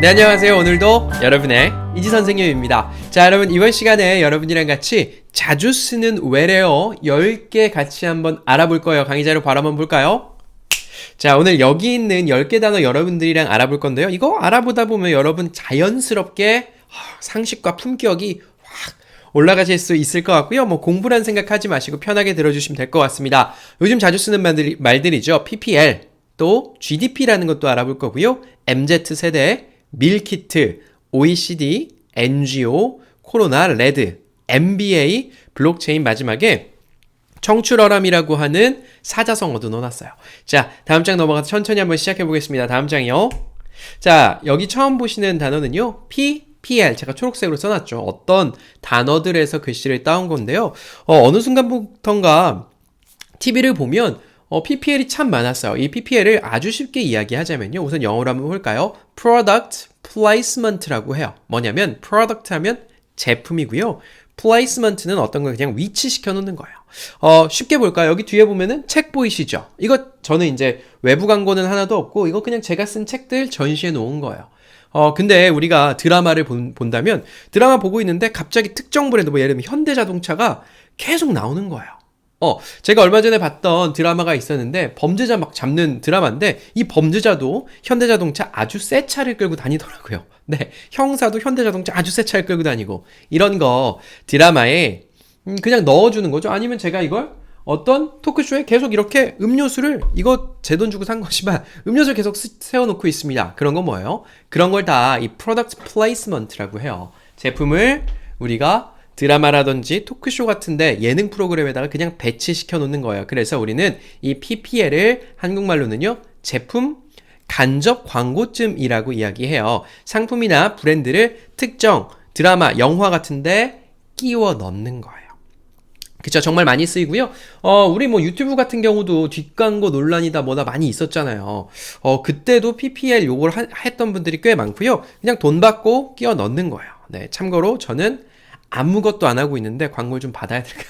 네, 안녕하세요. 오늘도 여러분의 이지 선생님입니다. 자, 여러분 이번 시간에 여러분이랑 같이 자주 쓰는 외래어 10개 같이 한번 알아볼 거예요. 강의 자료 바로 한번 볼까요? 자, 오늘 여기 있는 10개 단어 여러분들이랑 알아볼 건데요. 이거 알아보다 보면 여러분 자연스럽게 상식과 품격이 확 올라가실 수 있을 것 같고요. 뭐 공부란 생각하지 마시고 편하게 들어주시면 될 것 같습니다. 요즘 자주 쓰는 말들이죠. PPL, 또 GDP라는 것도 알아볼 거고요. MZ세대, 밀키트, OECD, NGO, 코로나, 레드, MBA, 블록체인 마지막에 청출어람이라고 하는 사자성어도 넣어놨어요. 자, 다음 장 넘어가서 천천히 한번 시작해 보겠습니다. 다음 장이요. 자, 여기 처음 보시는 단어는요. PPL, 제가 초록색으로 써놨죠. 어떤 단어들에서 글씨를 따온 건데요. 어느 순간부터인가 TV를 보면 PPL이 참 많았어요. 이 PPL을 아주 쉽게 이야기하자면요. 우선 영어로 한번 볼까요? Product Placement라고 해요. 뭐냐면 Product 하면 제품이고요. Placement는 어떤 걸 그냥 위치시켜 놓는 거예요. 쉽게 볼까요? 여기 뒤에 보면은 책 보이시죠? 이거 저는 이제 외부 광고는 하나도 없고 이거 그냥 제가 쓴 책들 전시해 놓은 거예요. 근데 우리가 드라마를 본다면 드라마 보고 있는데 갑자기 특정 브랜드, 뭐 예를 들면 현대자동차가 계속 나오는 거예요. 제가 얼마 전에 봤던 드라마가 있었는데 범죄자 막 잡는 드라마인데 이 범죄자도 현대자동차 아주 새 차를 끌고 다니더라고요. 네, 형사도 현대자동차 아주 새 차를 끌고 다니고 이런 거 드라마에 그냥 넣어주는 거죠. 아니면 제가 이걸 어떤 토크쇼에 계속 이렇게 음료수를 이거 제 돈 주고 산 거지만 음료수를 계속 세워놓고 있습니다. 그런 건 뭐예요? 그런 걸 다 이 프로덕트 플레이스먼트라고 해요. 제품을 우리가 드라마라든지 토크쇼 같은데 예능 프로그램에다가 그냥 배치시켜 놓는 거예요. 그래서 우리는 이 PPL을 한국말로는요, 제품 간접 광고쯤이라고 이야기해요. 상품이나 브랜드를 특정 드라마, 영화 같은데 끼워 넣는 거예요. 그쵸, 정말 많이 쓰이고요. 우리 뭐 유튜브 같은 경우도 뒷광고 논란이다 뭐다 많이 있었잖아요. 그때도 PPL 요걸 했던 분들이 꽤 많고요. 그냥 돈 받고 끼워 넣는 거예요. 네, 참고로 저는 아무것도 안 하고 있는데 광고를 좀 받아야 될까요?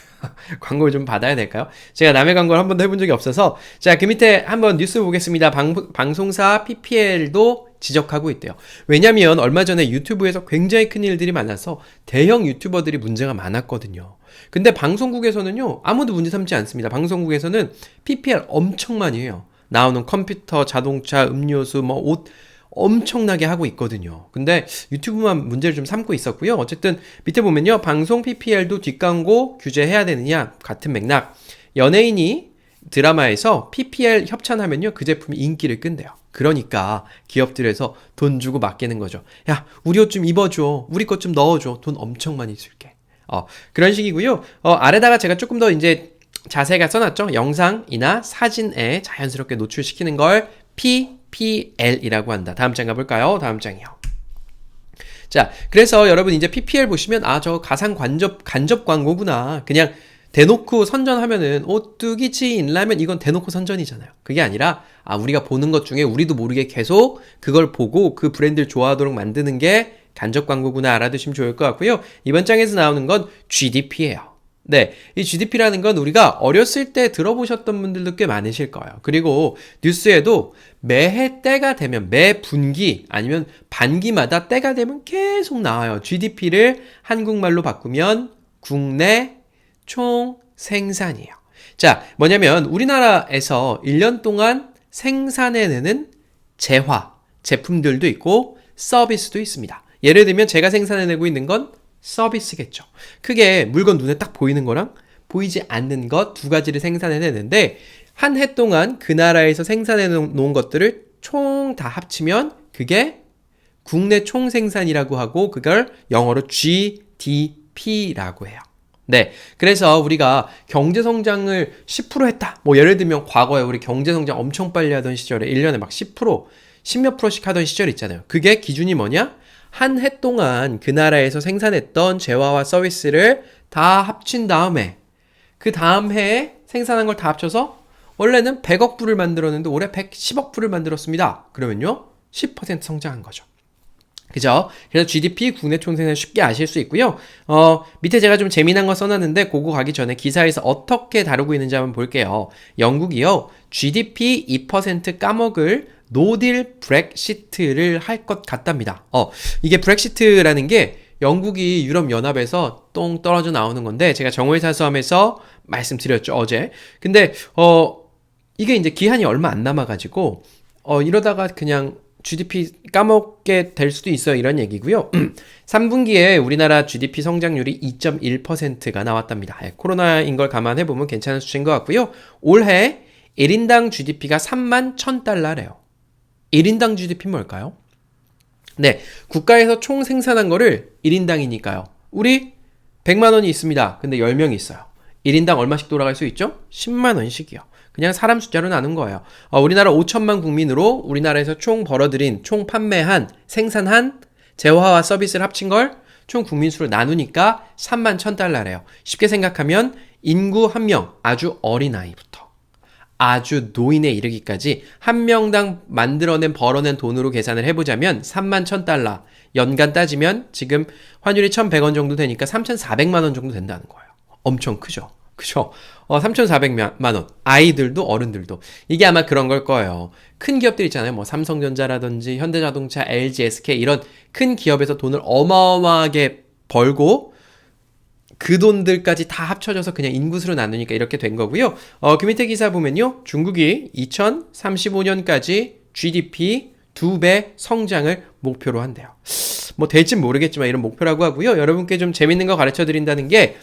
광고를 좀 받아야 될까요? 제가 남의 광고를 한 번도 해본 적이 없어서. 자, 그 밑에 한번 뉴스 보겠습니다. 방송사 PPL도 지적하고 있대요. 왜냐면 얼마 전에 유튜브에서 굉장히 큰 일들이 많아서 대형 유튜버들이 문제가 많았거든요. 근데 방송국에서는요, 아무도 문제 삼지 않습니다. 방송국에서는 PPL 엄청 많이 해요. 나오는 컴퓨터, 자동차, 음료수, 뭐 옷 엄청나게 하고 있거든요. 근데 유튜브만 문제를 좀 삼고 있었고요. 어쨌든 밑에 보면요, 방송 PPL도 뒷광고 규제해야 되느냐, 같은 맥락. 연예인이 드라마에서 PPL 협찬하면요, 그 제품이 인기를 끈대요. 그러니까 기업들에서 돈 주고 맡기는 거죠. 야, 우리 옷 좀 입어줘, 우리 것 좀 넣어줘, 돈 엄청 많이 줄게. 그런 식이고요. 아래다가 제가 조금 더 이제 자세가 써놨죠. 영상이나 사진에 자연스럽게 노출시키는 걸 PPL이라고 한다. 다음 장 가볼까요? 다음 장이요. 자, 그래서 여러분 이제 PPL 보시면 저 가상 간접 광고구나. 그냥 대놓고 선전하면은 오뚜기 치인라면 이건 대놓고 선전이잖아요. 그게 아니라 우리가 보는 것 중에 우리도 모르게 계속 그걸 보고 그 브랜드를 좋아하도록 만드는 게 간접 광고구나 알아두시면 좋을 것 같고요. 이번 장에서 나오는 건 GDP예요. 네, 이 GDP라는 건 우리가 어렸을 때 들어보셨던 분들도 꽤 많으실 거예요. 그리고 뉴스에도 매해 때가 되면, 매 분기 아니면 반기마다 때가 되면 계속 나와요. GDP를 한국말로 바꾸면 국내 총 생산이에요. 자, 뭐냐면 우리나라에서 1년 동안 생산해내는 제품들도 있고 서비스도 있습니다. 예를 들면 제가 생산해내고 있는 건 서비스겠죠. 크게 물건 눈에 딱 보이는 거랑 보이지 않는 것 두 가지를 생산해내는데 한 해 동안 그 나라에서 생산해 놓은 것들을 총 다 합치면 그게 국내 총생산이라고 하고 그걸 영어로 GDP라고 해요. 네, 그래서 우리가 경제성장을 10% 했다. 뭐 예를 들면 과거에 우리 경제성장 엄청 빨리 하던 시절에 1년에 막 10%, 10몇 프로씩 하던 시절 있잖아요. 그게 기준이 뭐냐? 한 해 동안 그 나라에서 생산했던 재화와 서비스를 다 합친 다음에 그 다음 해에 생산한 걸 다 합쳐서 원래는 100억 불을 만들었는데 올해 110억 불을 만들었습니다. 그러면요 10% 성장한 거죠. 그죠? 그래서 GDP 국내 총생산 쉽게 아실 수 있고요. 밑에 제가 좀 재미난 거 써놨는데 그거 가기 전에 기사에서 어떻게 다루고 있는지 한번 볼게요. 영국이요. GDP 2% 까먹을 노딜 브렉시트를 할 것 같답니다. 이게 브렉시트라는 게 영국이 유럽연합에서 똥 떨어져 나오는 건데 제가 정오회사수함에서 말씀드렸죠, 어제. 근데 이게 이제 기한이 얼마 안 남아가지고 이러다가 그냥 GDP 까먹게 될 수도 있어요. 이런 얘기고요. 3분기에 우리나라 GDP 성장률이 2.1%가 나왔답니다. 코로나인 걸 감안해보면 괜찮은 수치인 것 같고요. 올해 1인당 GDP가 3만 1,000달러래요. 1인당 GDP 뭘까요? 네, 국가에서 총 생산한 거를 1인당이니까요. 우리 100만 원이 있습니다. 근데 10명이 있어요. 1인당 얼마씩 돌아갈 수 있죠? 10만 원씩이요. 그냥 사람 숫자로 나눈 거예요. 우리나라 5천만 국민으로 우리나라에서 총 벌어들인, 총 판매한, 생산한 재화와 서비스를 합친 걸 총 국민 수로 나누니까 3만 1,000달러래요. 쉽게 생각하면 인구 한 명, 아주 어린아이부터 아주 노인에 이르기까지 한 명당 만들어낸 벌어낸 돈으로 계산을 해보자면 3만 1,000달러. 연간 따지면 지금 환율이 1,100원 정도 되니까 3,400만 원 정도 된다는 거예요. 엄청 크죠? 그죠? 3,400만 원. 아이들도 어른들도. 이게 아마 그런 걸 거예요. 큰 기업들 있잖아요. 뭐 삼성전자라든지 현대자동차, LG, SK 이런 큰 기업에서 돈을 어마어마하게 벌고 그 돈들까지 다 합쳐져서 그냥 인구수로 나누니까 이렇게 된 거고요. 그 밑에 기사 보면요. 중국이 2035년까지 GDP 2배 성장을 목표로 한대요. 뭐 될진 모르겠지만 이런 목표라고 하고요. 여러분께 좀 재밌는 거 가르쳐 드린다는 게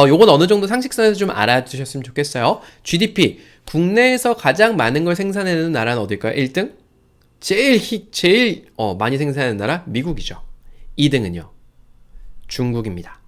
요건 어느 정도 상식선에서 좀 알아두셨으면 좋겠어요. GDP, 국내에서 가장 많은 걸 생산해내는 나라는 어딜까요? 1등? 제일 많이 생산하는 나라? 미국이죠. 2등은요? 중국입니다.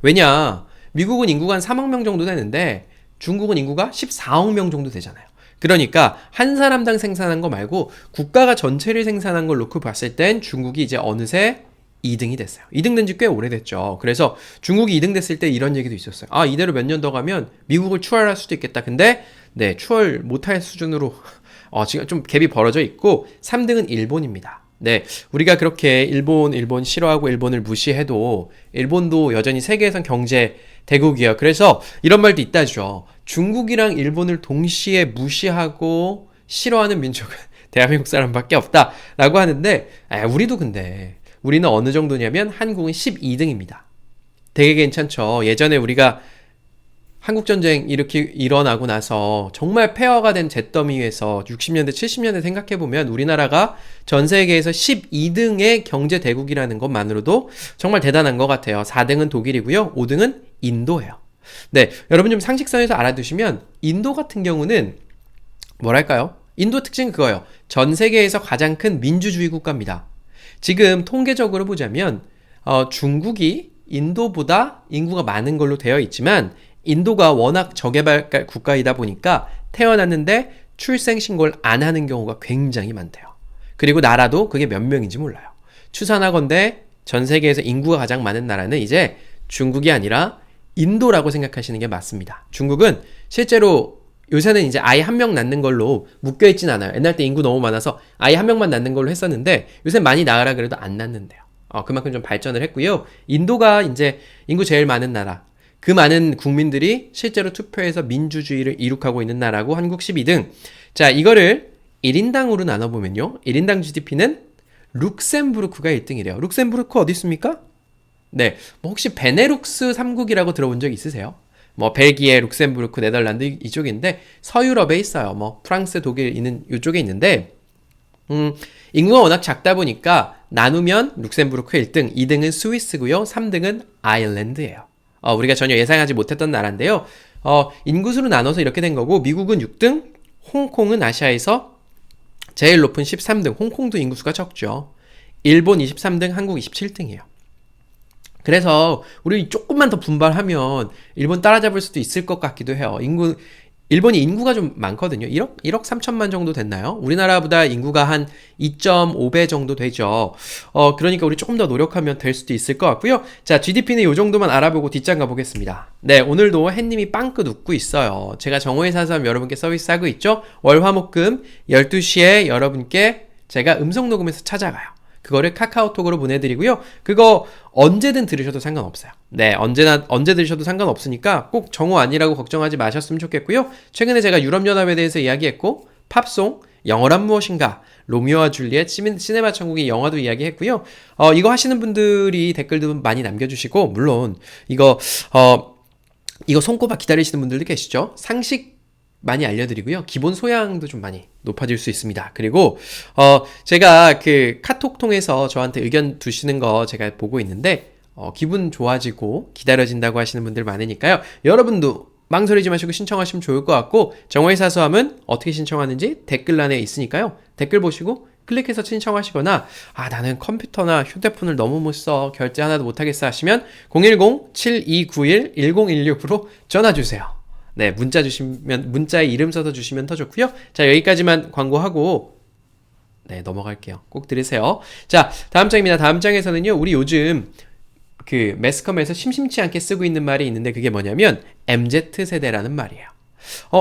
왜냐? 미국은 인구가 한 3억 명 정도 되는데 중국은 인구가 14억 명 정도 되잖아요. 그러니까 한 사람당 생산한 거 말고 국가가 전체를 생산한 걸 놓고 봤을 땐 중국이 이제 어느새 2등이 됐어요. 2등 된 지 꽤 오래됐죠. 그래서 중국이 2등 됐을 때 이런 얘기도 있었어요. 이대로 몇 년 더 가면 미국을 추월할 수도 있겠다. 근데 네, 추월 못할 수준으로 지금 좀 갭이 벌어져 있고 3등은 일본입니다. 네, 우리가 그렇게 일본 싫어하고 일본을 무시해도 일본도 여전히 세계에선 경제 대국이에요. 그래서 이런 말도 있다죠. 중국이랑 일본을 동시에 무시하고 싫어하는 민족은 대한민국 사람밖에 없다라고 하는데 우리도 근데 우리는 어느 정도냐면 한국은 12등입니다. 되게 괜찮죠. 예전에 우리가 한국전쟁 이렇게 일어나고 나서 정말 폐허가 된 잿더미 위에서 60년대, 70년대 생각해보면 우리나라가 전 세계에서 12등의 경제대국이라는 것만으로도 정말 대단한 것 같아요. 4등은 독일이고요. 5등은 인도예요. 네, 여러분 좀 상식선에서 알아두시면 인도 같은 경우는 뭐랄까요? 인도 특징은 그거예요. 전 세계에서 가장 큰 민주주의 국가입니다. 지금 통계적으로 보자면 중국이 인도보다 인구가 많은 걸로 되어 있지만 인도가 워낙 저개발 국가이다 보니까 태어났는데 출생신고를 안 하는 경우가 굉장히 많대요. 그리고 나라도 그게 몇 명인지 몰라요. 추산하건대 전 세계에서 인구가 가장 많은 나라는 이제 중국이 아니라 인도라고 생각하시는 게 맞습니다. 중국은 실제로 요새는 이제 아이 한 명 낳는 걸로 묶여있진 않아요. 옛날 때 인구 너무 많아서 아이 한 명만 낳는 걸로 했었는데 요새 많이 낳으라 그래도 안 낳는데요. 그만큼 좀 발전을 했고요. 인도가 이제 인구 제일 많은 나라. 그 많은 국민들이 실제로 투표해서 민주주의를 이룩하고 있는 나라고 한국 12등. 자, 이거를 1인당으로 나눠보면요. 1인당 GDP는 룩셈부르크가 1등이래요. 룩셈부르크 어디 있습니까? 네, 뭐 혹시 베네룩스 3국이라고 들어본 적 있으세요? 뭐 벨기에, 룩셈부르크, 네덜란드 이쪽인데 서유럽에 있어요. 뭐 프랑스, 독일 있는 이쪽에 있는데 인구가 워낙 작다 보니까 나누면 룩셈부르크 1등, 2등은 스위스고요. 3등은 아일랜드예요. 우리가 전혀 예상하지 못했던 나라인데요. 인구수로 나눠서 이렇게 된 거고 미국은 6등, 홍콩은 아시아에서 제일 높은 13등. 홍콩도 인구수가 적죠. 일본 23등, 한국 27등이에요. 그래서 우리 조금만 더 분발하면 일본 따라잡을 수도 있을 것 같기도 해요. 일본이 인구가 좀 많거든요. 1억 3천만 정도 됐나요? 우리나라보다 인구가 한 2.5배 정도 되죠. 그러니까 우리 조금 더 노력하면 될 수도 있을 것 같고요. 자, GDP는 이 정도만 알아보고 뒷장 가보겠습니다. 네, 오늘도 햇님이 빵긋 웃고 있어요. 제가 정오의 사서함 여러분께 서비스하고 있죠. 월, 화, 목, 금 12시에 여러분께 제가 음성 녹음해서 찾아가요. 그거를 카카오톡으로 보내드리고요. 그거 언제든 들으셔도 상관없어요. 네, 언제 들으셔도 상관없으니까 꼭 정오 아니라고 걱정하지 마셨으면 좋겠고요. 최근에 제가 유럽연합에 대해서 이야기했고 팝송, 영어란 무엇인가? 로미오와 줄리엣, 시네마 천국의 영화도 이야기했고요. 이거 하시는 분들이 댓글도 많이 남겨주시고, 물론 이거 손꼽아 기다리시는 분들도 계시죠? 상식 많이 알려드리고요. 기본 소양도 좀 많이 높아질 수 있습니다. 그리고 제가 그 카톡 통해서 저한테 의견 두시는 거 제가 보고 있는데 기분 좋아지고 기다려진다고 하시는 분들 많으니까요. 여러분도 망설이지 마시고 신청하시면 좋을 것 같고, 정오의 사소함은 어떻게 신청하는지 댓글란에 있으니까요. 댓글 보시고 클릭해서 신청하시거나 나는 컴퓨터나 휴대폰을 너무 못 써, 결제 하나도 못하겠어 하시면 010-7291-1016으로 전화주세요. 네, 문자에 이름 써서 주시면 더 좋고요. 자, 여기까지만 광고하고 네, 넘어갈게요. 꼭 들으세요. 자, 다음 장입니다. 다음 장에서는요, 우리 요즘 그 매스컴에서 심심치 않게 쓰고 있는 말이 있는데, 그게 뭐냐면 MZ세대라는 말이에요.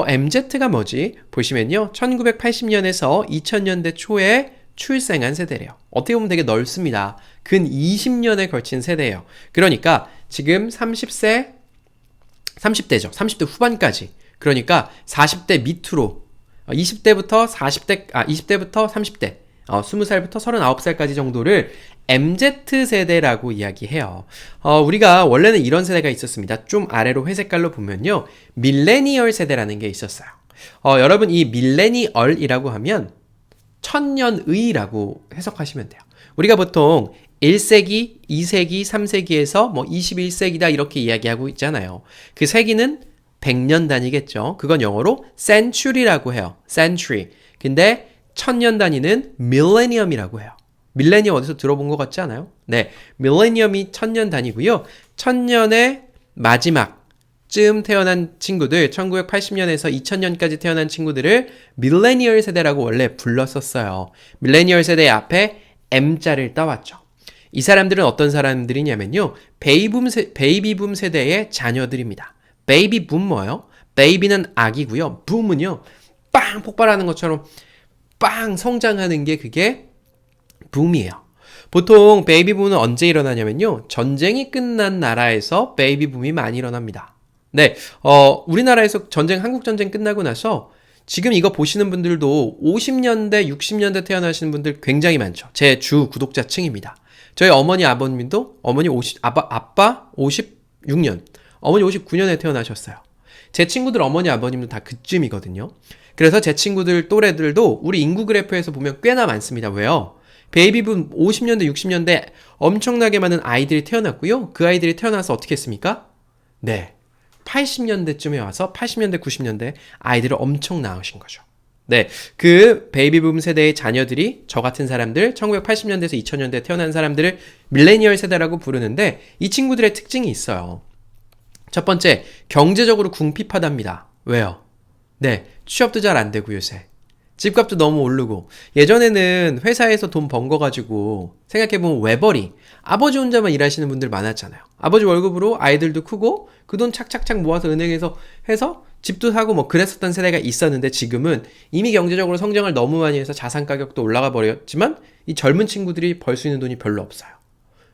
MZ가 뭐지? 보시면요, 1980년에서 2000년대 초에 출생한 세대래요. 어떻게 보면 되게 넓습니다. 근 20년에 걸친 세대예요. 그러니까 지금 30대죠. 30대 후반까지. 그러니까 40대 밑으로 20대부터 30대 20살부터 39살까지 정도를 MZ세대라고 이야기해요. 우리가 원래는 이런 세대가 있었습니다. 좀 아래로 회색깔로 보면요, 밀레니얼 세대라는 게 있었어요. 여러분, 이 밀레니얼이라고 하면 천년의라고 해석하시면 돼요. 우리가 보통 1세기, 2세기, 3세기에서 뭐 21세기다 이렇게 이야기하고 있잖아요. 그 세기는 100년 단위겠죠. 그건 영어로 century라고 해요. century. 근데 천년 단위는 millennium이라고 해요. 밀레니엄 어디서 들어본 것 같지 않아요? 네, 밀레니엄이 천년 단위고요. 천년의 마지막쯤 태어난 친구들, 1980년에서 2000년까지 태어난 친구들을 밀레니얼 세대라고 원래 불렀었어요. 밀레니얼 세대 앞에 M자를 따왔죠. 이 사람들은 어떤 사람들이냐면요, 베이비붐 세대의 자녀들입니다. 베이비붐 뭐예요? 베이비는 아기고요. 붐은요, 빵 폭발하는 것처럼 빵 성장하는 게 그게 붐이에요. 보통 베이비붐은 언제 일어나냐면요, 전쟁이 끝난 나라에서 베이비붐이 많이 일어납니다. 네, 우리나라에서 한국전쟁 끝나고 나서 지금 이거 보시는 분들도 50년대, 60년대 태어나시는 분들 굉장히 많죠. 제 주 구독자층입니다. 저희 어머니, 아버님도 아빠 56년, 어머니 59년에 태어나셨어요. 제 친구들 어머니, 아버님도 다 그쯤이거든요. 그래서 제 친구들 또래들도 우리 인구 그래프에서 보면 꽤나 많습니다. 왜요? 베이비붐 50년대, 60년대 엄청나게 많은 아이들이 태어났고요. 그 아이들이 태어나서 어떻게 했습니까? 네, 80년대쯤에 와서 80년대, 90년대 아이들을 엄청 낳으신 거죠. 네, 그 베이비붐 세대의 자녀들이 저 같은 사람들, 1980년대에서 2000년대에 태어난 사람들을 밀레니얼 세대라고 부르는데, 이 친구들의 특징이 있어요. 첫 번째, 경제적으로 궁핍하답니다. 왜요? 네, 취업도 잘 안 되고 요새 집값도 너무 오르고, 예전에는 회사에서 돈 번 거 가지고 생각해보면 외벌이, 아버지 혼자만 일하시는 분들 많았잖아요. 아버지 월급으로 아이들도 크고 그 돈 착착착 모아서 은행에서 해서 집도 사고 뭐 그랬었던 세대가 있었는데, 지금은 이미 경제적으로 성장을 너무 많이 해서 자산 가격도 올라가 버렸지만 이 젊은 친구들이 벌 수 있는 돈이 별로 없어요.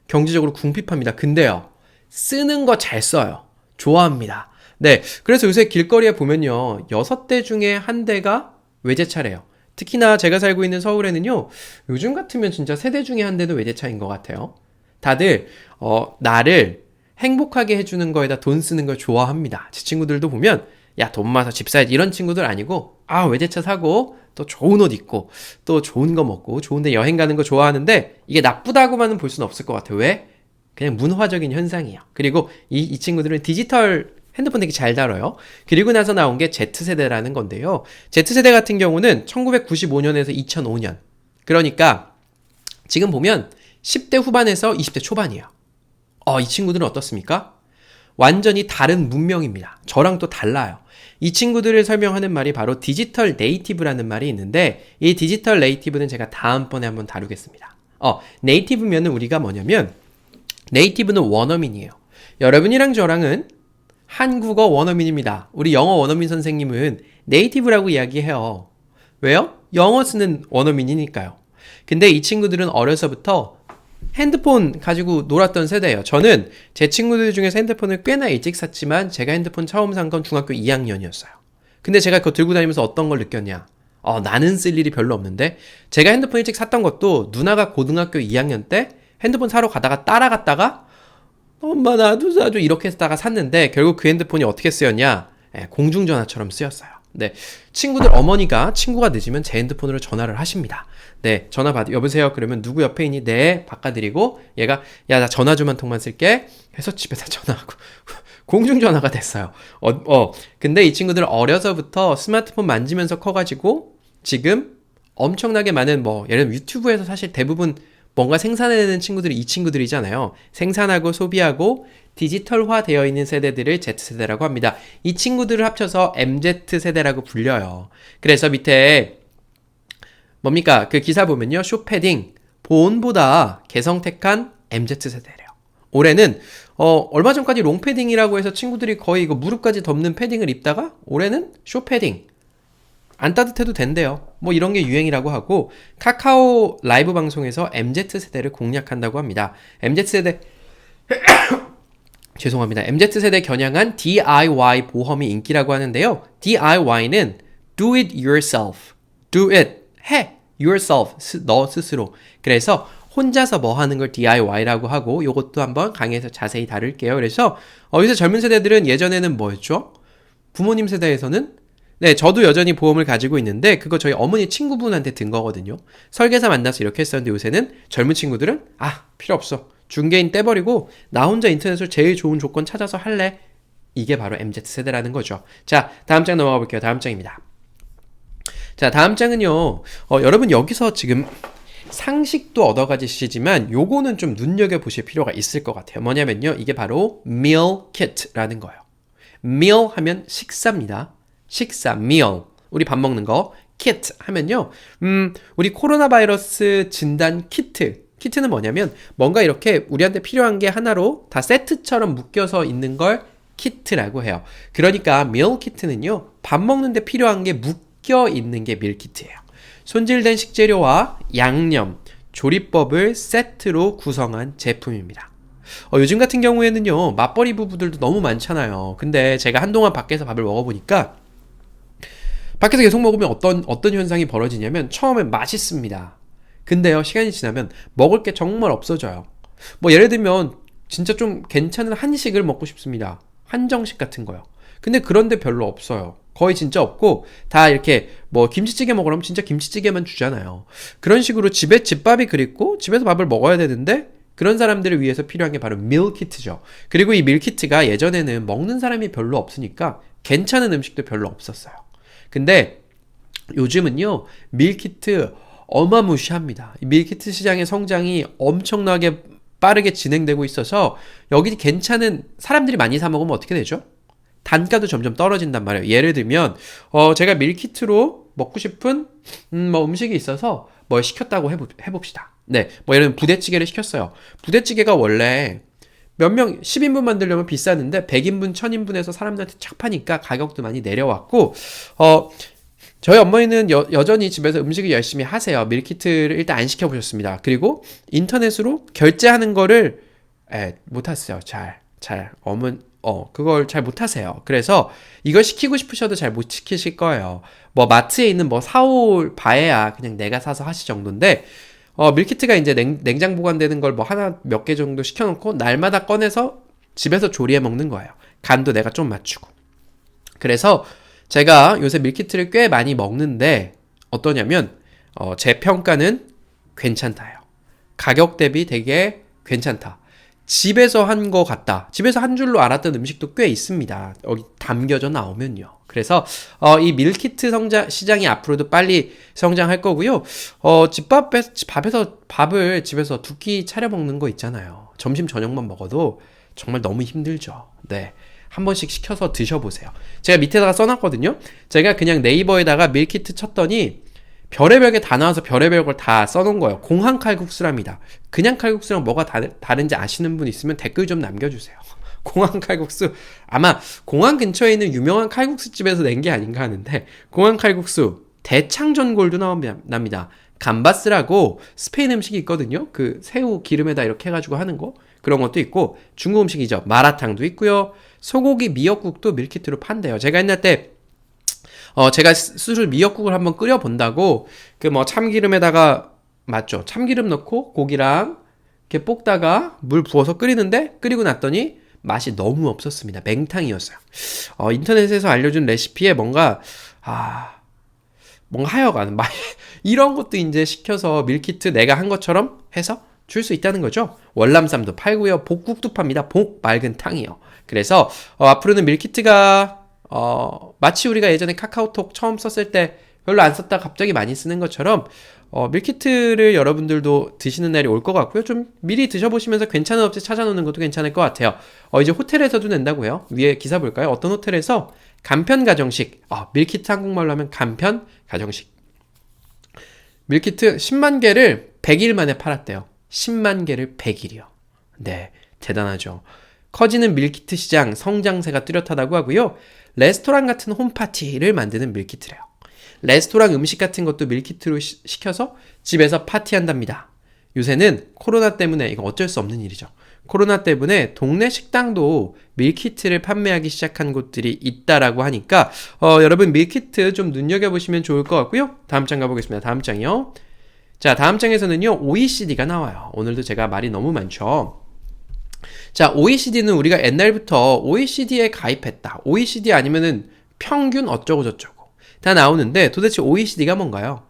경제적으로 궁핍합니다. 근데요, 쓰는 거 잘 써요. 좋아합니다. 네, 그래서 요새 길거리에 보면요, 6대 중에 1대가 외제차래요. 특히나 제가 살고 있는 서울에는요, 요즘 같으면 진짜 세대 중에 1대는 외제차인 것 같아요. 다들 나를 행복하게 해주는 거에다 돈 쓰는 걸 좋아합니다. 제 친구들도 보면 야, 돈 많아서 집 사야지 이런 친구들 아니고, 외제차 사고 또 좋은 옷 입고 또 좋은 거 먹고 좋은데 여행 가는 거 좋아하는데, 이게 나쁘다고만은 볼 수는 없을 것 같아요. 왜? 그냥 문화적인 현상이에요. 그리고 이 친구들은 디지털 핸드폰 되게 잘 다뤄요. 그리고 나서 나온 게 Z세대라는 건데요. Z세대 같은 경우는 1995년에서 2005년. 그러니까 지금 보면 10대 후반에서 20대 초반이에요. 이 친구들은 어떻습니까? 완전히 다른 문명입니다. 저랑 또 달라요. 이 친구들을 설명하는 말이 바로 디지털 네이티브라는 말이 있는데, 이 디지털 네이티브는 제가 다음번에 한번 다루겠습니다. 네이티브면은 우리가 뭐냐면, 네이티브는 원어민이에요. 여러분이랑 저랑은 한국어 원어민입니다. 우리 영어 원어민 선생님은 네이티브라고 이야기해요. 왜요? 영어 쓰는 원어민이니까요. 근데 이 친구들은 어려서부터 핸드폰 가지고 놀았던 세대예요. 저는 제 친구들 중에서 핸드폰을 꽤나 일찍 샀지만, 제가 핸드폰 처음 산 건 중학교 2학년이었어요. 근데 제가 그거 들고 다니면서 어떤 걸 느꼈냐? 나는 쓸 일이 별로 없는데 제가 핸드폰 일찍 샀던 것도 누나가 고등학교 2학년 때 핸드폰 사러 가다가 따라갔다가 엄마 나도 사줘 이렇게 했다가 샀는데 결국 그 핸드폰이 어떻게 쓰였냐? 공중전화처럼 쓰였어요. 네, 친구들 어머니가 친구가 늦으면 제 핸드폰으로 전화를 하십니다. 네, 전화 받 여보세요. 그러면 누구 옆에 있니? 네, 바꿔드리고 얘가 야 나 전화 좀 한 통만 쓸게 해서 집에다 전화하고 공중전화가 됐어요. 근데 이 친구들 어려서부터 스마트폰 만지면서 커가지고 지금 엄청나게 많은 예를 들면 유튜브에서 사실 대부분 뭔가 생산해내는 친구들이 이 친구들이잖아요. 생산하고 소비하고 디지털화 되어 있는 세대들을 Z세대라고 합니다. 이 친구들을 합쳐서 MZ세대라고 불려요. 그래서 밑에 뭡니까? 그 기사 보면요. 쇼패딩, 보온보다 개성택한 MZ세대래요. 올해는 얼마 전까지 롱패딩이라고 해서 친구들이 거의 이거 무릎까지 덮는 패딩을 입다가 올해는 쇼패딩. 안 따뜻해도 된대요. 이런 게 유행이라고 하고 카카오 라이브 방송에서 MZ세대를 공략한다고 합니다. MZ세대 죄송합니다. MZ세대 겨냥한 DIY 보험이 인기라고 하는데요. DIY는 do it yourself. do it. 해. yourself. 너 스스로. 그래서 혼자서 뭐 하는 걸 DIY라고 하고 요것도 한번 강의에서 자세히 다룰게요. 그래서 요새 젊은 세대들은 예전에는 뭐였죠? 부모님 세대에서는 네, 저도 여전히 보험을 가지고 있는데 그거 저희 어머니 친구분한테 든 거거든요. 설계사 만나서 이렇게 했었는데 요새는 젊은 친구들은 필요 없어. 중개인 떼버리고 나 혼자 인터넷으로 제일 좋은 조건 찾아서 할래. 이게 바로 MZ세대라는 거죠. 자, 다음 장 넘어가 볼게요. 다음 장입니다. 자, 다음 장은요. 여러분 여기서 지금 상식도 얻어가지시지만 요거는 좀 눈여겨보실 필요가 있을 것 같아요. 뭐냐면요. 이게 바로 meal kit라는 거예요. meal 하면 식사입니다. 식사, meal. 우리 밥 먹는 거. kit 하면요. 우리 코로나 바이러스 진단 키트. 키트는 뭐냐면 뭔가 이렇게 우리한테 필요한 게 하나로 다 세트처럼 묶여서 있는 걸 키트라고 해요. 그러니까 meal kit는요. 밥 먹는데 필요한 게 묶여 있는 게 meal kit예요. 손질된 식재료와 양념, 조리법을 세트로 구성한 제품입니다. 요즘 같은 경우에는요. 맞벌이 부부들도 너무 많잖아요. 근데 제가 한동안 밖에서 밥을 먹어보니까 밖에서 계속 먹으면 어떤 현상이 벌어지냐면 처음엔 맛있습니다. 근데요, 시간이 지나면 먹을 게 정말 없어져요. 예를 들면 진짜 좀 괜찮은 한식을 먹고 싶습니다. 한정식 같은 거요. 근데 그런데 별로 없어요. 거의 진짜 없고 다 이렇게 김치찌개 먹으려면 진짜 김치찌개만 주잖아요. 그런 식으로 집에 집밥이 그립고 집에서 밥을 먹어야 되는데 그런 사람들을 위해서 필요한 게 바로 밀키트죠. 그리고 이 밀키트가 예전에는 먹는 사람이 별로 없으니까 괜찮은 음식도 별로 없었어요. 근데 요즘은요, 밀키트 어마무시합니다. 밀키트 시장의 성장이 엄청나게 빠르게 진행되고 있어서 여기 괜찮은 사람들이 많이 사 먹으면 어떻게 되죠? 단가도 점점 떨어진단 말이에요. 예를 들면 제가 밀키트로 먹고 싶은 음식이 있어서 시켰다고 해봅시다. 네, 예를 들면 부대찌개를 시켰어요. 부대찌개가 원래 몇 명 10인분 만들려면 비싸는데 100인분, 1000인분에서 사람들한테 착 파니까 가격도 많이 내려왔고 저희 어머니는 여전히 집에서 음식을 열심히 하세요. 밀키트를 일단 안 시켜보셨습니다. 그리고 인터넷으로 결제하는 거를 못하세요. 그걸 잘 못하세요. 그래서 이걸 시키고 싶으셔도 잘 못 시키실 거예요. 마트에 있는 사올 바에야 그냥 내가 사서 하시 정도인데 밀키트가 이제 냉장 보관되는 걸 하나 몇 개 정도 시켜놓고 날마다 꺼내서 집에서 조리해 먹는 거예요. 간도 내가 좀 맞추고. 그래서 제가 요새 밀키트를 꽤 많이 먹는데 어떠냐면 제 평가는 괜찮다요. 가격 대비 되게 괜찮다. 집에서 한 거 같다. 집에서 한 줄로 알았던 음식도 꽤 있습니다. 여기 담겨져 나오면요. 그래서 이 밀키트 시장이 앞으로도 빨리 성장할 거고요. 밥을 집에서 두 끼 차려 먹는 거 있잖아요. 점심 저녁만 먹어도 정말 너무 힘들죠. 네. 한 번씩 시켜서 드셔보세요. 제가 밑에다가 써놨거든요. 제가 그냥 네이버에다가 밀키트 쳤더니 별의별 게 다 나와서 별의별 걸 다 써놓은 거예요. 공항 칼국수랍니다. 그냥 칼국수랑 뭐가 다른지 아시는 분 있으면 댓글 좀 남겨주세요. 공항 칼국수, 아마 공항 근처에 있는 유명한 칼국수 집에서 낸 게 아닌가 하는데, 공항 칼국수 대창전골도 납니다. 감바스라고 스페인 음식이 있거든요. 그 새우 기름에다 이렇게 해가지고 하는 거, 그런 것도 있고, 중국 음식이죠. 마라탕도 있고요. 소고기 미역국도 밀키트로 판대요. 제가 옛날 때 제가 스스로 미역국을 한번 끓여본다고 그 뭐 참기름에다가 맞죠? 참기름 넣고 고기랑 이렇게 볶다가 물 부어서 끓이는데 끓이고 났더니 맛이 너무 없었습니다. 맹탕이었어요. 인터넷에서 알려준 레시피에 뭔가 하여간 이런 것도 이제 시켜서 밀키트 내가 한 것처럼 해서 줄 수 있다는 거죠. 월남쌈도 팔고요. 복국도 팝니다. 복 맑은 탕이요. 그래서 앞으로는 밀키트가 마치 우리가 예전에 카카오톡 처음 썼을 때 별로 안 썼다 갑자기 많이 쓰는 것처럼 밀키트를 여러분들도 드시는 날이 올 것 같고요. 좀 미리 드셔보시면서 괜찮은 업체 찾아놓는 것도 괜찮을 것 같아요. 이제 호텔에서도 낸다고요. 위에 기사 볼까요? 어떤 호텔에서 간편 가정식, 밀키트 한국말로 하면 간편 가정식. 밀키트 10만 개를 100일 만에 팔았대요. 10만 개를 100일이요. 네, 대단하죠. 커지는 밀키트 시장 성장세가 뚜렷하다고 하고요. 레스토랑 같은 홈파티를 만드는 밀키트래요. 레스토랑 음식 같은 것도 밀키트로 시켜서 집에서 파티한답니다. 요새는 코로나 때문에 이거 어쩔 수 없는 일이죠. 코로나 때문에 동네 식당도 밀키트를 판매하기 시작한 곳들이 있다라고 하니까 여러분 밀키트 좀 눈여겨보시면 좋을 것 같고요. 다음 장 가보겠습니다. 다음 장이요. 자, 다음 장에서는요. OECD가 나와요. 오늘도 제가 말이 너무 많죠. 자, OECD는 우리가 옛날부터 OECD에 가입했다. OECD 아니면은 평균 어쩌고 저쩌고 다 나오는데 도대체 OECD가 뭔가요?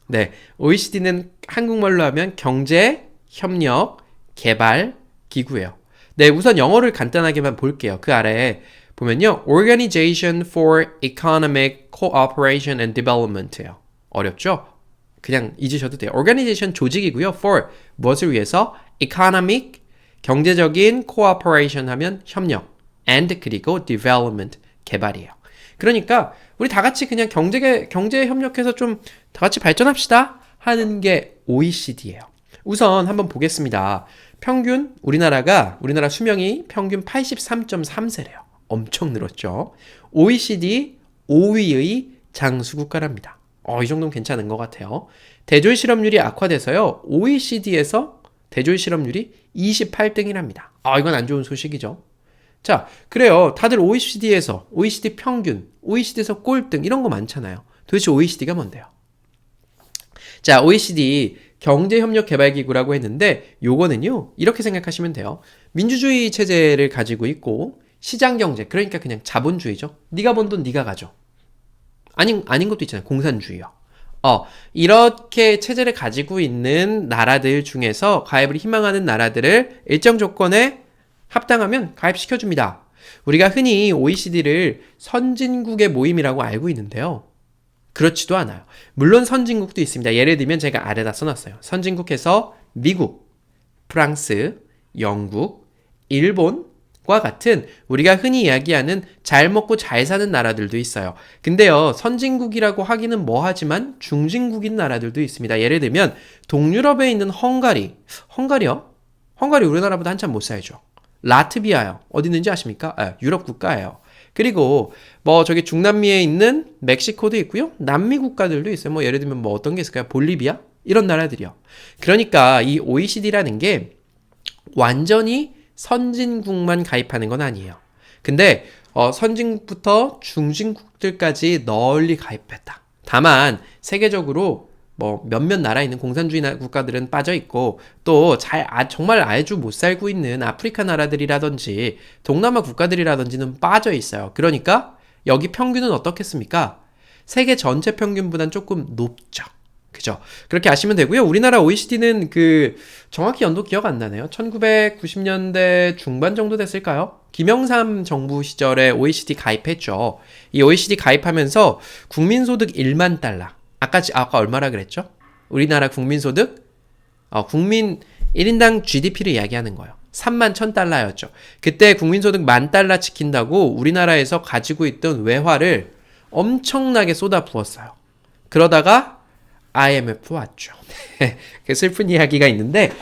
네, OECD는 한국말로 하면 경제, 협력, 개발, 기구예요. 네, 우선 영어를 간단하게만 볼게요. 그 아래에 보면요. Organization for Economic Cooperation and Development예요. 어렵죠? 그냥 잊으셔도 돼요. Organization 조직이고요. For 무엇을 위해서? Economic 경제적인 cooperation 하면 협력 and 그리고 development 개발이에요. 그러니까 우리 다 같이 그냥 경제 협력해서 좀 다 같이 발전합시다 하는 게 OECD예요. 우선 한번 보겠습니다. 평균 우리나라 수명이 평균 83.3세래요. 엄청 늘었죠. OECD 5위의 장수국가랍니다. 이 정도면 괜찮은 것 같아요. 대졸 실업률이 악화돼서요. OECD에서 대졸 실업률이 28등이랍니다. 이건 안 좋은 소식이죠. 자, 그래요. 다들 OECD에서, OECD 평균, OECD에서 꼴등 이런 거 많잖아요. 도대체 OECD가 뭔데요? 자, OECD 경제협력개발기구라고 했는데 요거는요. 이렇게 생각하시면 돼요. 민주주의 체제를 가지고 있고 시장경제, 그러니까 그냥 자본주의죠. 네가 번 돈 네가 가져. 아닌 것도 있잖아요. 공산주의요. 이렇게 체제를 가지고 있는 나라들 중에서 가입을 희망하는 나라들을 일정 조건에 합당하면 가입시켜줍니다. 우리가 흔히 OECD를 선진국의 모임이라고 알고 있는데요. 그렇지도 않아요. 물론 선진국도 있습니다. 예를 들면 제가 아래다 써놨어요. 선진국에서 미국, 프랑스, 영국, 일본과 같은 우리가 흔히 이야기하는 잘 먹고 잘 사는 나라들도 있어요. 근데요, 선진국이라고 하기는 뭐하지만 중진국인 나라들도 있습니다. 예를 들면 동유럽에 있는 헝가리요? 헝가리 우리나라보다 한참 못 살죠. 라트비아요. 어디 있는지 아십니까? 유럽 국가예요. 그리고 저기 중남미에 있는 멕시코도 있고요. 남미 국가들도 있어요. 예를 들면 어떤 게 있을까요? 볼리비아? 이런 나라들이요. 그러니까 이 OECD라는 게 완전히 선진국만 가입하는 건 아니에요. 근데 선진국부터 중진국들까지 널리 가입했다. 다만 세계적으로 몇몇 나라에 있는 공산주의 국가들은 빠져 있고 또 정말 아주 못 살고 있는 아프리카 나라들이라든지 동남아 국가들이라든지는 빠져 있어요. 그러니까 여기 평균은 어떻겠습니까? 세계 전체 평균보다는 조금 높죠. 그죠? 그렇게 아시면 되고요. 우리나라 OECD는 정확히 연도 기억 안 나네요. 1990년대 중반 정도 됐을까요? 김영삼 정부 시절에 OECD 가입했죠. 이 OECD 가입하면서 국민소득 1만 달러. 아까 얼마라 그랬죠? 우리나라 국민소득? 국민 1인당 GDP를 이야기하는 거예요. 3만 1,000달러였죠. 그때 국민소득 1만 달러 지킨다고 우리나라에서 가지고 있던 외화를 엄청나게 쏟아부었어요. 그러다가 IMF 왔죠. 슬픈 이야기가 있는데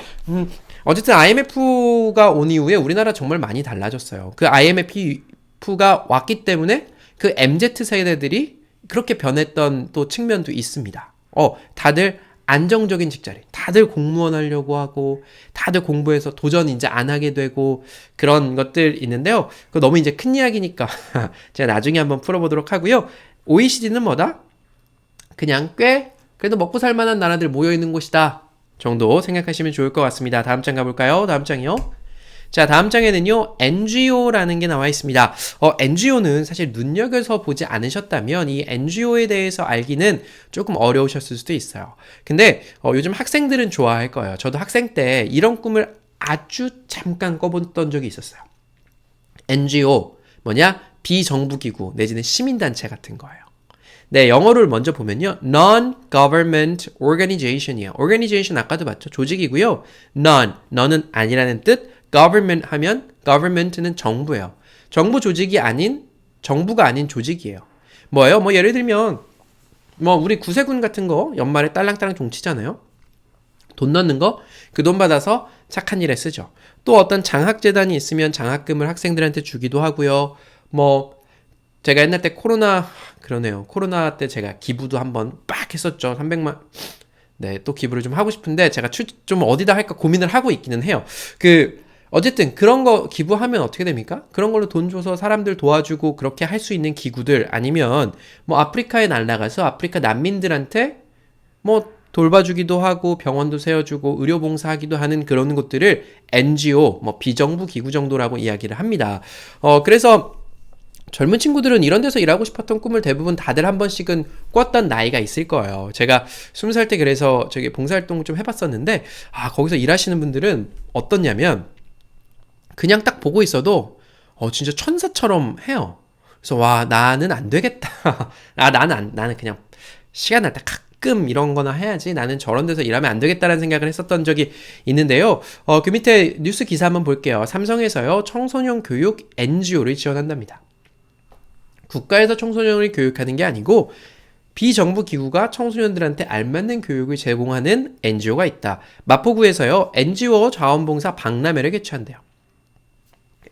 어쨌든 IMF가 온 이후에 우리나라 정말 많이 달라졌어요. 그 IMF가 왔기 때문에 그 MZ 세대들이 그렇게 변했던 또 측면도 있습니다. 다들 안정적인 직자리, 다들 공무원 하려고 하고, 다들 공부해서 도전 이제 안 하게 되고, 그런 것들 있는데요. 그거 너무 이제 큰 이야기니까 제가 나중에 한번 풀어보도록 하고요. OECD는 뭐다? 그냥 꽤 그래도 먹고 살 만한 나라들 모여 있는 곳이다 정도 생각하시면 좋을 것 같습니다. 다음 장 가볼까요? 다음 장이요. 자, 다음 장에는요, NGO라는 게 나와 있습니다. NGO는 사실 눈여겨서 보지 않으셨다면 이 NGO에 대해서 알기는 조금 어려우셨을 수도 있어요. 근데 요즘 학생들은 좋아할 거예요. 저도 학생 때 이런 꿈을 아주 잠깐 꿔봤던 적이 있었어요. NGO, 뭐냐? 비정부기구 내지는 시민단체 같은 거예요. 네, 영어를 먼저 보면요. Non-government organization이에요. organization 아까도 봤죠? 조직이고요. 너는 아니라는 뜻. government 하면 government는 정부예요. 정부 조직이 아닌 정부가 아닌 조직이에요. 뭐예요? 뭐 예를 들면 뭐 우리 구세군 같은 거 연말에 딸랑딸랑 종치잖아요. 돈 넣는 거 그 돈 받아서 착한 일에 쓰죠. 또 어떤 장학재단이 있으면 장학금을 학생들한테 주기도 하고요. 뭐 제가 옛날 때 그러네요. 코로나 때 제가 기부도 한번 빡 했었죠. 300만. 네, 또 기부를 좀 하고 싶은데 제가 좀 어디다 할까 고민을 하고 있기는 해요. 어쨌든 그런 거 기부하면 어떻게 됩니까? 그런 걸로 돈 줘서 사람들 도와주고 그렇게 할 수 있는 기구들 아니면 뭐 아프리카에 날아가서 아프리카 난민들한테 뭐 돌봐주기도 하고 병원도 세워주고 의료봉사하기도 하는 그런 것들을 NGO, 뭐 비정부 기구 정도라고 이야기를 합니다. 그래서 젊은 친구들은 이런 데서 일하고 싶었던 꿈을 대부분 다들 한 번씩은 꿨던 나이가 있을 거예요. 제가 20살 때 그래서 저기 봉사활동을 좀 해봤었는데, 거기서 일하시는 분들은 어떻냐면, 그냥 딱 보고 있어도, 진짜 천사처럼 해요. 그래서, 와, 나는 안 되겠다. 나는 그냥 시간 날 때 가끔 이런 거나 해야지. 나는 저런 데서 일하면 안 되겠다라는 생각을 했었던 적이 있는데요. 그 밑에 뉴스 기사 한번 볼게요. 삼성에서요, 청소년 교육 NGO를 지원한답니다. 국가에서 청소년을 교육하는 게 아니고 비정부 기구가 청소년들한테 알맞는 교육을 제공하는 NGO가 있다. 마포구에서요, NGO 자원봉사 박람회를 개최한대요.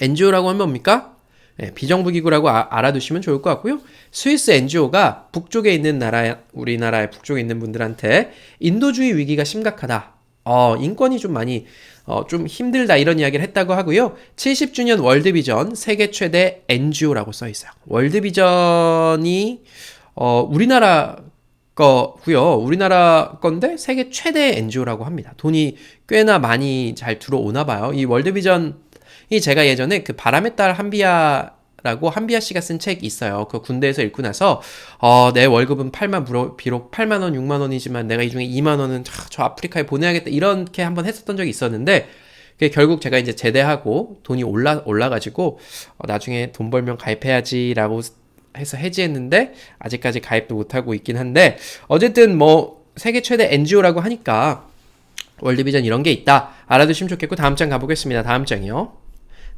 NGO라고 하면 뭡니까? 네, 비정부 기구라고 알아두시면 좋을 것 같고요. 스위스 NGO가 북쪽에 있는 우리나라의 북쪽에 있는 분들한테 인도주의 위기가 심각하다. 인권이 좀 많이 좀 힘들다 이런 이야기를 했다고 하고요. 70주년 월드비전 세계 최대 NGO라고 써 있어요. 월드비전이 우리나라 거고요. 우리나라 건데 세계 최대 NGO라고 합니다. 돈이 꽤나 많이 잘 들어오나 봐요. 이 월드비전이 제가 예전에 그 바람의 딸 한비아라고 한비아 씨가 쓴 책이 있어요. 그 군대에서 읽고 나서 내 월급은 비록 8만 원, 6만 원이지만 내가 이 중에 2만 원은 저 아프리카에 보내야겠다 이렇게 한번 했었던 적이 있었는데 결국 제가 이제 제대하고 돈이 올라가지고 나중에 돈 벌면 가입해야지라고 해서 해지했는데 아직까지 가입도 못하고 있긴 한데 어쨌든 뭐 세계 최대 NGO라고 하니까 월드비전 이런 게 있다 알아두시면 좋겠고 다음 장 가보겠습니다. 다음 장이요.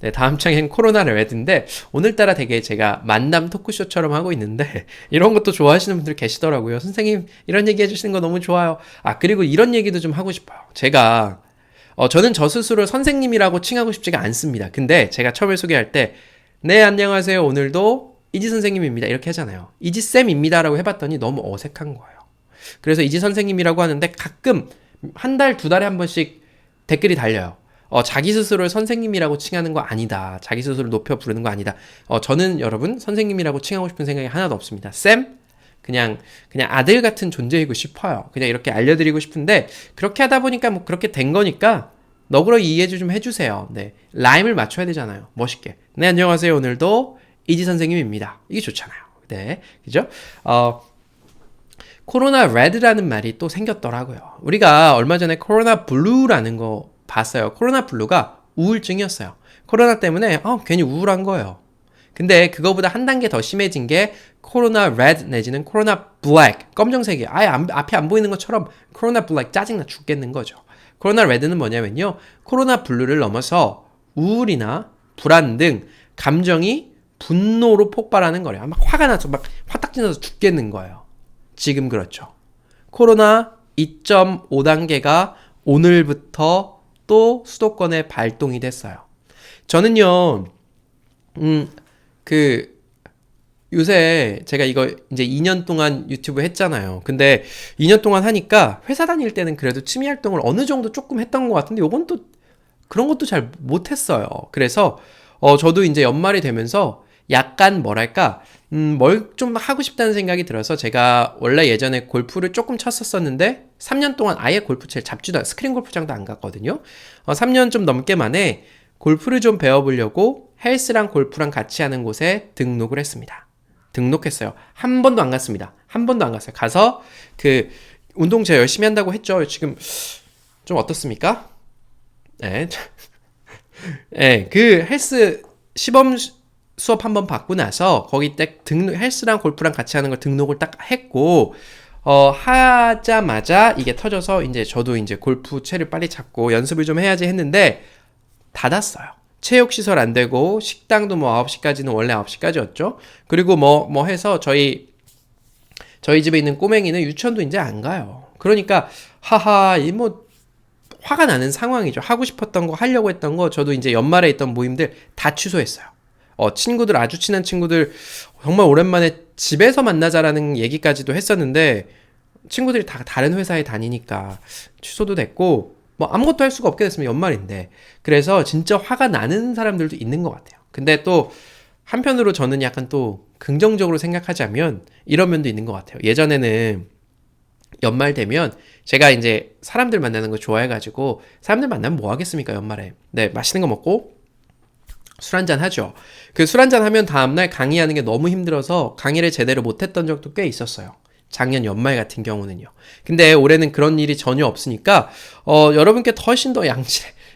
네, 다음 장엔 코로나 레드인데 오늘따라 되게 제가 만남 토크쇼처럼 하고 있는데 이런 것도 좋아하시는 분들 계시더라고요. 선생님 이런 얘기 해주시는 거 너무 좋아요. 그리고 이런 얘기도 좀 하고 싶어요. 제가 저는 저 스스로 선생님이라고 칭하고 싶지가 않습니다. 근데 제가 처음에 소개할 때 네 안녕하세요 오늘도 이지 선생님입니다 이렇게 하잖아요. 이지쌤입니다라고 해봤더니 너무 어색한 거예요. 그래서 이지 선생님이라고 하는데 가끔 한 달, 두 달에 한 번씩 댓글이 달려요. 자기 스스로를 선생님이라고 칭하는 거 아니다. 자기 스스로를 높여 부르는 거 아니다. 저는 여러분 선생님이라고 칭하고 싶은 생각이 하나도 없습니다. 쌤? 그냥 아들 같은 존재이고 싶어요. 그냥 이렇게 알려드리고 싶은데 그렇게 하다 보니까 뭐 그렇게 된 거니까 너그러 이해 좀 해주세요. 네, 라임을 맞춰야 되잖아요. 멋있게. 네, 안녕하세요. 오늘도 이지 선생님입니다. 이게 좋잖아요. 네, 그죠? 코로나 레드라는 말이 또 생겼더라고요. 우리가 얼마 전에 코로나 블루라는 거 봤어요. 코로나 블루가 우울증이었어요. 코로나 때문에 괜히 우울한 거예요. 근데 그거보다 한 단계 더 심해진 게 코로나 레드 내지는 코로나 블랙 검정색이 아예 앞에 안 보이는 것처럼 코로나 블랙 짜증나 죽겠는 거죠. 코로나 레드는 뭐냐면요. 코로나 블루를 넘어서 우울이나 불안 등 감정이 분노로 폭발하는 거래요. 막 화가 나서 막 화딱지 나서 죽겠는 거예요. 지금 그렇죠. 코로나 2.5단계가 오늘부터 또 수도권에 발동이 됐어요. 저는요, 요새 제가 이거 이제 2년 동안 유튜브 했잖아요. 근데 2년 동안 하니까 회사 다닐 때는 그래도 취미 활동을 어느 정도 조금 했던 것 같은데 요건 또 그런 것도 잘 못했어요. 그래서 저도 이제 연말이 되면서 약간 뭐랄까, 뭘 좀 하고 싶다는 생각이 들어서 제가 원래 예전에 골프를 조금 쳤었었는데 3년 동안 아예 골프채를 잡지도 스크린 골프장도 안 갔거든요. 3년 좀 넘게 만에 골프를 좀 배워보려고 헬스랑 골프랑 같이 하는 곳에 등록을 했습니다. 등록했어요. 한 번도 안 갔습니다. 한 번도 안 갔어요. 가서 그 운동 제가 열심히 한다고 했죠. 지금 좀 어떻습니까? 네. 네, 그 헬스 시범 수업 한번 받고 나서 거기 딱 헬스랑 골프랑 같이 하는 걸 등록을 딱 했고 하자마자 이게 터져서 이제 저도 이제 골프 채를 빨리 잡고 연습을 좀 해야지 했는데 닫았어요. 체육시설 안 되고 식당도 뭐 9시까지는 원래 9시까지였죠. 그리고 뭐 해서 저희 집에 있는 꼬맹이는 유치원도 이제 안 가요. 그러니까 하하 이 뭐 화가 나는 상황이죠. 하고 싶었던 거 하려고 했던 거 저도 이제 연말에 있던 모임들 다 취소했어요. 친구들 아주 친한 친구들 정말 오랜만에 집에서 만나자라는 얘기까지도 했었는데 친구들이 다 다른 회사에 다니니까 취소도 됐고 뭐 아무것도 할 수가 없게 됐으면 연말인데 그래서 진짜 화가 나는 사람들도 있는 것 같아요. 근데 또 한편으로 저는 약간 또 긍정적으로 생각하자면 이런 면도 있는 것 같아요. 예전에는 연말 되면 제가 이제 사람들 만나는 거 좋아해가지고 사람들 만나면 뭐 하겠습니까 연말에. 네, 맛있는 거 먹고 술 한잔 하죠. 그 술 한잔 하면 다음날 강의하는 게 너무 힘들어서 강의를 제대로 못했던 적도 꽤 있었어요. 작년 연말 같은 경우는요. 근데 올해는 그런 일이 전혀 없으니까 여러분께 훨씬 더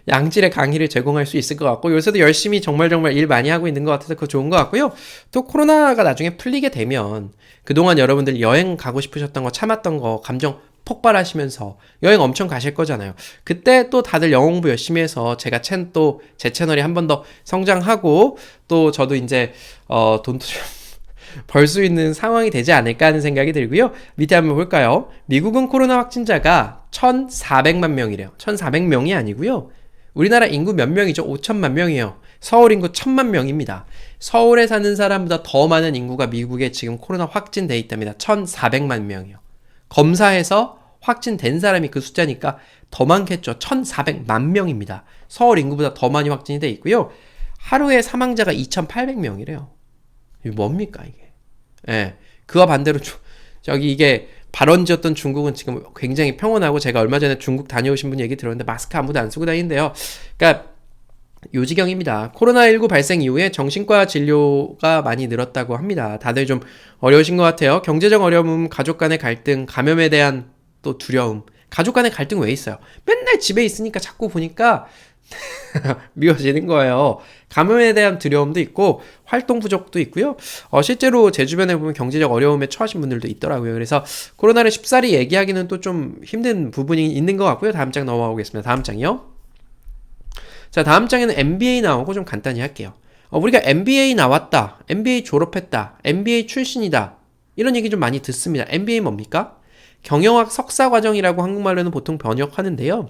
양질의 강의를 제공할 수 있을 것 같고 요새도 열심히 정말 일 많이 하고 있는 것 같아서 그거 좋은 것 같고요. 또 코로나가 나중에 풀리게 되면 그동안 여러분들 여행 가고 싶으셨던 거 참았던 거 감정 폭발하시면서 여행 엄청 가실 거잖아요. 그때 또 다들 영어 공부 열심히 해서 제가 또 제 채널이 한 번 더 성장하고 또 저도 이제 돈도 좀 벌 수 있는 상황이 되지 않을까 하는 생각이 들고요. 밑에 한번 볼까요? 미국은 코로나 확진자가 1,400만 명이래요. 1,400명이 아니고요. 우리나라 인구 몇 명이죠? 5천만 명이에요. 서울 인구 1,000만 명입니다. 서울에 사는 사람보다 더 많은 인구가 미국에 지금 코로나 확진돼 있답니다. 1,400만 명이요. 검사해서 확진된 사람이 그 숫자니까 더 많겠죠. 1,400만 명입니다. 서울 인구보다 더 많이 확진이 돼 있고요. 하루에 사망자가 2,800명이래요. 이게 뭡니까 이게? 예. 그와 반대로 저기 이게 발원지였던 중국은 지금 굉장히 평온하고 제가 얼마 전에 중국 다녀오신 분 얘기 들었는데 마스크 아무도 안 쓰고 다니는데요. 그러니까 요지경입니다. 코로나19 발생 이후에 정신과 진료가 많이 늘었다고 합니다. 다들 좀 어려우신 것 같아요. 경제적 어려움, 가족 간의 갈등, 감염에 대한 또 두려움. 가족 간의 갈등 왜 있어요? 맨날 집에 있으니까 자꾸 보니까 미워지는 거예요. 감염에 대한 두려움도 있고 활동 부족도 있고요. 실제로 제 주변에 보면 경제적 어려움에 처하신 분들도 있더라고요. 그래서 코로나를 쉽사리 얘기하기는 또 좀 힘든 부분이 있는 것 같고요. 다음 장 넘어가 보겠습니다. 다음 장이요. 자, 다음 장에는 MBA 나오고 좀 간단히 할게요. 우리가 MBA 나왔다, MBA 졸업했다, MBA 출신이다 이런 얘기 좀 많이 듣습니다. MBA 뭡니까? 경영학 석사과정이라고 한국말로는 보통 번역하는데요.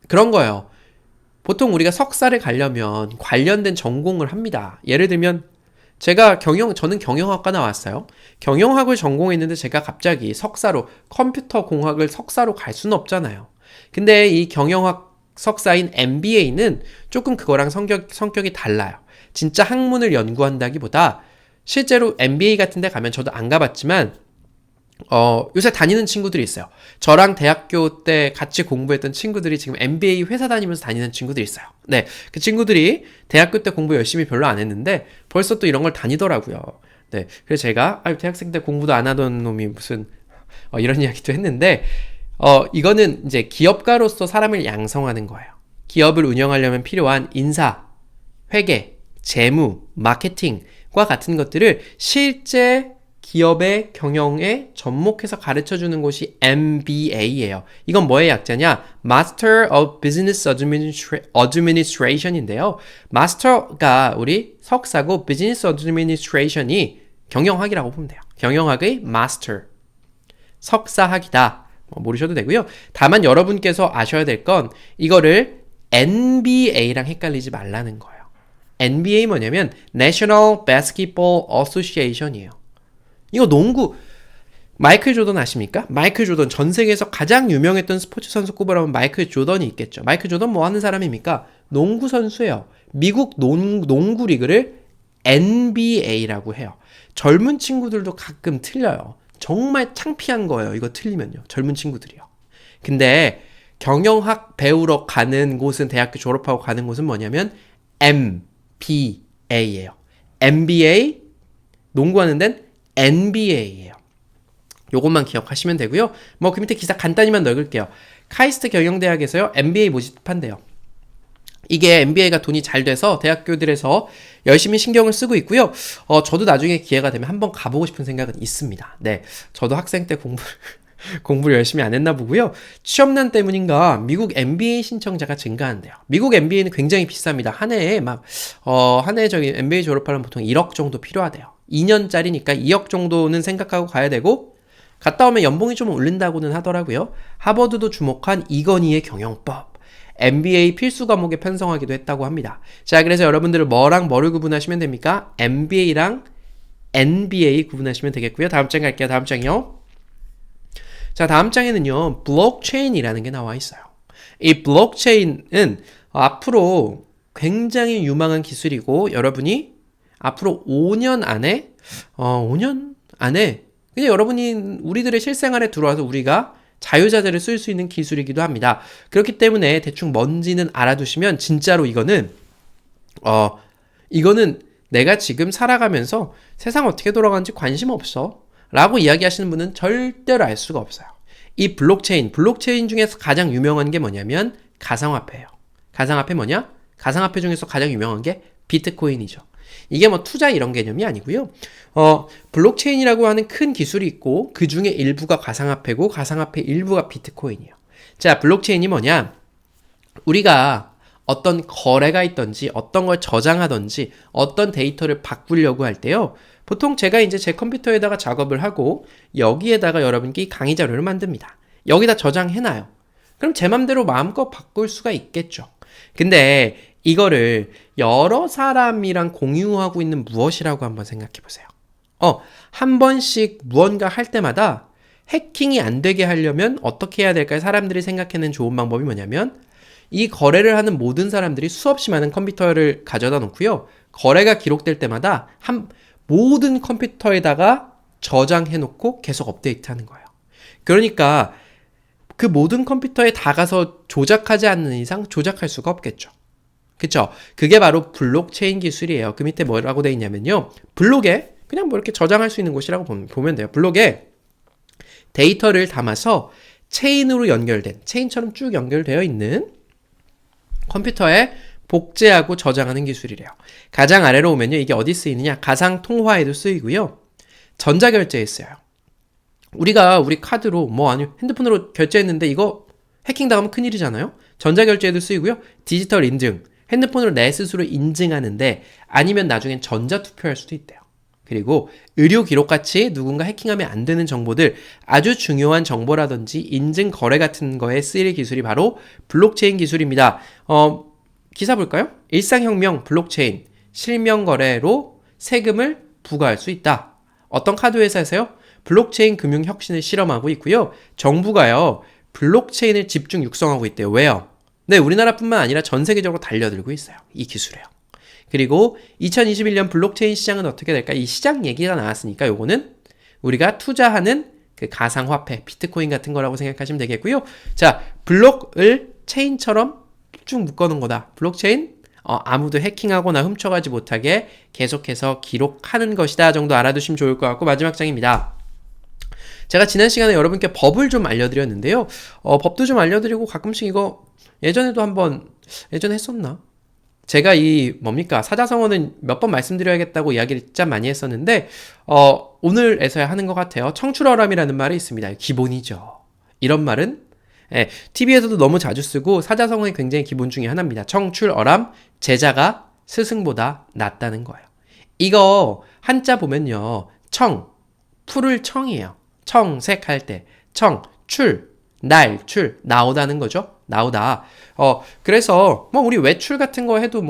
그런 거예요. 보통 우리가 석사를 가려면 관련된 전공을 합니다. 예를 들면 저는 경영학과 나왔어요. 경영학을 전공했는데 제가 갑자기 석사로 컴퓨터 공학을 석사로 갈 수는 없잖아요. 근데 이 경영학 석사인 MBA는 조금 그거랑 성격이 달라요. 진짜 학문을 연구한다기보다 실제로 MBA 같은 데 가면 저도 안 가봤지만 요새 다니는 친구들이 있어요. 저랑 대학교 때 같이 공부했던 친구들이 지금 MBA 회사 다니면서 다니는 친구들이 있어요. 네, 그 친구들이 대학교 때 공부 열심히 별로 안 했는데 벌써 또 이런 걸 다니더라고요. 네, 그래서 제가 대학생 때 공부도 안 하던 놈이 무슨 이런 이야기도 했는데 이거는 이제 기업가로서 사람을 양성하는 거예요. 기업을 운영하려면 필요한 인사, 회계, 재무, 마케팅과 같은 것들을 실제 기업의 경영에 접목해서 가르쳐주는 곳이 MBA예요. 이건 뭐의 약자냐? Master of Business Administration인데요. 마스터가 우리 석사고 Business Administration이 경영학이라고 보면 돼요. 경영학의 마스터, 석사학이다. 모르셔도 되고요. 다만 여러분께서 아셔야 될 건 이거를 NBA랑 헷갈리지 말라는 거예요. NBA 뭐냐면 National Basketball Association이에요. 이거 농구 마이클 조던 아십니까? 마이클 조던 전 세계에서 가장 유명했던 스포츠 선수 꼽으라면 마이클 조던이 있겠죠. 마이클 조던 뭐 하는 사람입니까? 농구 선수예요. 미국 농구 리그를 NBA라고 해요. 젊은 친구들도 가끔 틀려요. 정말 창피한 거예요. 이거 틀리면요. 젊은 친구들이요. 근데 경영학 배우러 가는 곳은 대학교 졸업하고 가는 곳은 뭐냐면 MBA예요. MBA 농구하는 데는 NBA예요. 요것만 기억하시면 되고요. 뭐 그 밑에 기사 간단히만 넣을게요. 카이스트 경영대학에서요. MBA 모집한대요. 이게 MBA가 돈이 잘 돼서 대학교들에서 열심히 신경을 쓰고 있고요. 저도 나중에 기회가 되면 한번 가보고 싶은 생각은 있습니다. 네, 저도 학생 때 공부를 열심히 안 했나 보고요. 취업난 때문인가 미국 MBA 신청자가 증가한대요. 미국 MBA는 굉장히 비쌉니다. 한 해에 저기 MBA 졸업하려면 보통 1억 정도 필요하대요. 2년짜리니까 2억 정도는 생각하고 가야 되고 갔다 오면 연봉이 좀 오른다고는 하더라고요. 하버드도 주목한 이건희의 경영법. MBA 필수 과목에 편성하기도 했다고 합니다. 자, 그래서 여러분들은 뭐랑 뭐를 구분하시면 됩니까? MBA랑 NBA 구분하시면 되겠고요. 다음 장 갈게요. 다음 장이요. 자, 다음 장에는요. 블록체인이라는 게 나와 있어요. 이 블록체인은 앞으로 굉장히 유망한 기술이고 여러분이 앞으로 5년 안에 그냥 여러분이 우리들의 실생활에 들어와서 우리가 자유자재를 쓸 수 있는 기술이기도 합니다. 그렇기 때문에 대충 뭔지는 알아두시면 진짜로 이거는 내가 지금 살아가면서 세상 어떻게 돌아가는지 관심 없어 라고 이야기하시는 분은 절대로 알 수가 없어요. 이 블록체인 중에서 가장 유명한 게 뭐냐면 가상화폐예요. 가상화폐 뭐냐? 가상화폐 중에서 가장 유명한 게 비트코인이죠. 이게 뭐 투자 이런 개념이 아니고요. 블록체인이라고 하는 큰 기술이 있고 그 중에 일부가 가상화폐고 가상화폐 일부가 비트코인이에요. 자, 블록체인이 뭐냐? 우리가 어떤 거래가 있던지 어떤 걸 저장하던지 어떤 데이터를 바꾸려고 할 때요. 보통 제가 이제 제 컴퓨터에다가 작업을 하고 여기에다가 여러분께 강의 자료를 만듭니다. 여기다 저장해놔요. 그럼 제 맘대로 마음껏 바꿀 수가 있겠죠. 근데 이거를 여러 사람이랑 공유하고 있는 무엇이라고 한번 생각해 보세요. 한 번씩 무언가 할 때마다 해킹이 안 되게 하려면 어떻게 해야 될까요? 사람들이 생각해낸 좋은 방법이 뭐냐면 이 거래를 하는 모든 사람들이 수없이 많은 컴퓨터를 가져다 놓고요. 거래가 기록될 때마다 모든 컴퓨터에다가 저장해 놓고 계속 업데이트하는 거예요. 그러니까 그 모든 컴퓨터에 다 가서 조작하지 않는 이상 조작할 수가 없겠죠. 그쵸? 그게 바로 블록체인 기술이에요. 그 밑에 뭐라고 되어 있냐면요. 블록에 그냥 뭐 이렇게 저장할 수 있는 곳이라고 보면 돼요. 블록에 데이터를 담아서 체인으로 연결된, 체인처럼 쭉 연결되어 있는 컴퓨터에 복제하고 저장하는 기술이래요. 가장 아래로 오면요. 이게 어디 쓰이느냐? 가상 통화에도 쓰이고요. 전자결제에 쓰여요. 우리가 우리 카드로 핸드폰으로 결제했는데 이거 해킹당하면 큰일이잖아요. 전자결제에도 쓰이고요. 디지털 인증. 핸드폰으로 내 스스로 인증하는데 아니면 나중엔 전자투표할 수도 있대요. 그리고 의료 기록같이 누군가 해킹하면 안 되는 정보들, 아주 중요한 정보라든지 인증 거래 같은 거에 쓰일 기술이 바로 블록체인 기술입니다. 기사 볼까요? 일상혁명 블록체인, 실명 거래로 세금을 부과할 수 있다. 어떤 카드 회사에서요? 블록체인 금융 혁신을 실험하고 있고요. 정부가요. 블록체인을 집중 육성하고 있대요. 왜요? 네, 우리나라뿐만 아니라 전 세계적으로 달려들고 있어요. 이 기술에요. 그리고 2021년 블록체인 시장은 어떻게 될까? 이 시장 얘기가 나왔으니까 요거는 우리가 투자하는 그 가상화폐, 비트코인 같은 거라고 생각하시면 되겠고요. 자, 블록을 체인처럼 쭉 묶어놓은 거다. 블록체인, 아무도 해킹하거나 훔쳐가지 못하게 계속해서 기록하는 것이다 정도 알아두시면 좋을 것 같고 마지막 장입니다. 제가 지난 시간에 여러분께 법을 좀 알려드렸는데요. 법도 좀 알려드리고 가끔씩 이거 예전에 했었나? 제가 사자성어는 몇 번 말씀드려야겠다고 이야기를 진짜 많이 했었는데, 오늘에서야 하는 것 같아요. 청출어람이라는 말이 있습니다. 기본이죠. 이런 말은, TV에서도 너무 자주 쓰고, 사자성어의 굉장히 기본 중에 하나입니다. 청출어람, 제자가 스승보다 낫다는 거예요. 이거, 한자 보면요. 풀을 청이에요. 청색할 때. 나오다는 거죠. 나오다. 그래서 우리 외출 같은 거 해도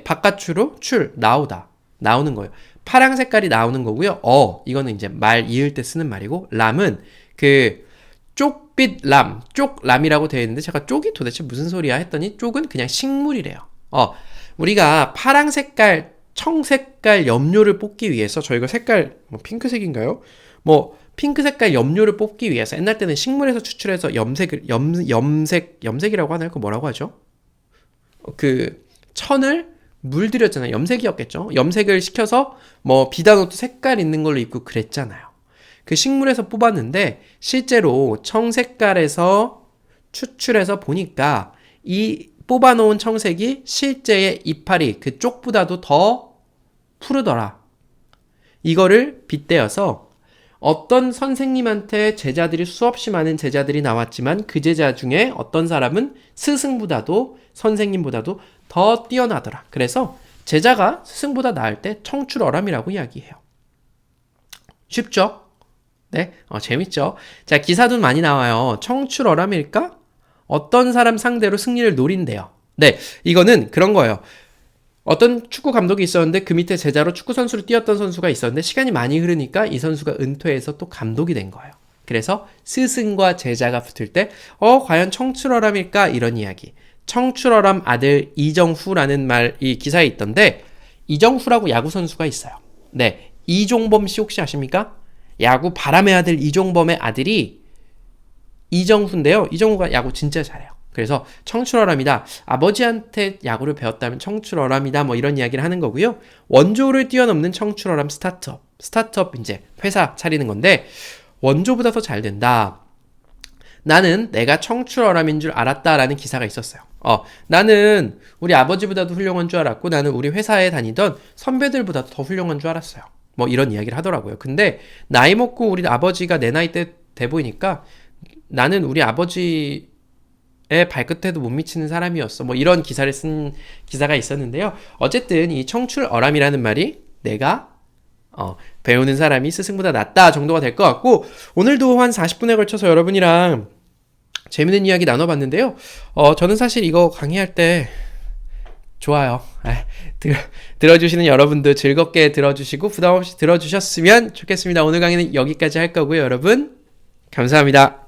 바깥으로 나오다. 나오는 거예요. 파랑 색깔이 나오는 거고요. 이거는 이제 말 이을 때 쓰는 말이고, 람은 쪽빛람, 쪽람이라고 되어 있는데 제가 쪽이 도대체 무슨 소리야 했더니 쪽은 그냥 식물이래요. 우리가 파랑 색깔, 청 색깔 염료를 뽑기 위해서 저희가 색깔 뭐 핑크색인가요? 뭐 핑크 색깔 염료를 뽑기 위해서 옛날 때는 식물에서 추출해서 염색이라고 하나요? 그 뭐라고 하죠? 그 천을 물들였잖아요. 염색이었겠죠. 염색을 시켜서 뭐 비단 옷도 색깔 있는 걸로 입고 그랬잖아요. 그 식물에서 뽑았는데 실제로 청색깔에서 추출해서 보니까 이 뽑아놓은 청색이 실제의 이파리 그 쪽보다도 더 푸르더라. 이거를 빗대어서 어떤 선생님한테 제자들이 수없이 많은 제자들이 나왔지만 그 제자 중에 어떤 사람은 스승보다도 선생님보다도 더 뛰어나더라. 그래서 제자가 스승보다 나을 때 청출어람이라고 이야기해요. 쉽죠? 네, 재밌죠? 자, 기사도 많이 나와요. 청출어람일까? 어떤 사람 상대로 승리를 노린대요. 네, 이거는 그런 거예요. 어떤 축구 감독이 있었는데 그 밑에 제자로 축구 선수로 뛰었던 선수가 있었는데 시간이 많이 흐르니까 이 선수가 은퇴해서 또 감독이 된 거예요. 그래서 스승과 제자가 붙을 때 과연 청출어람일까? 이런 이야기. 청출어람 아들 이정후라는 말이 기사에 있던데 이정후라고 야구 선수가 있어요. 네, 이종범 씨 혹시 아십니까? 야구 바람의 아들 이종범의 아들이 이정후인데요. 이정후가 야구 진짜 잘해요. 그래서 청출어람이다. 아버지한테 야구를 배웠다면 청출어람이다. 뭐 이런 이야기를 하는 거고요. 원조를 뛰어넘는 청출어람 스타트업. 스타트업 이제 회사 차리는 건데 원조보다 더 잘 된다. 나는 내가 청출어람인 줄 알았다라는 기사가 있었어요. 나는 우리 아버지보다도 훌륭한 줄 알았고 나는 우리 회사에 다니던 선배들보다도 더 훌륭한 줄 알았어요. 뭐 이런 이야기를 하더라고요. 근데 나이 먹고 우리 아버지가 내 나이 때 돼 보이니까 나는 우리 아버지의 발끝에도 못 미치는 사람이었어. 뭐 이런 기사를 쓴 기사가 있었는데요. 어쨌든 이 청출어람이라는 말이 내가 배우는 사람이 스승보다 낫다 정도가 될 것 같고 오늘도 한 40분에 걸쳐서 여러분이랑 재밌는 이야기 나눠봤는데요. 저는 사실 이거 강의할 때 좋아요. 들어주시는 여러분도 즐겁게 들어주시고 부담없이 들어주셨으면 좋겠습니다. 오늘 강의는 여기까지 할 거고요. 여러분 감사합니다.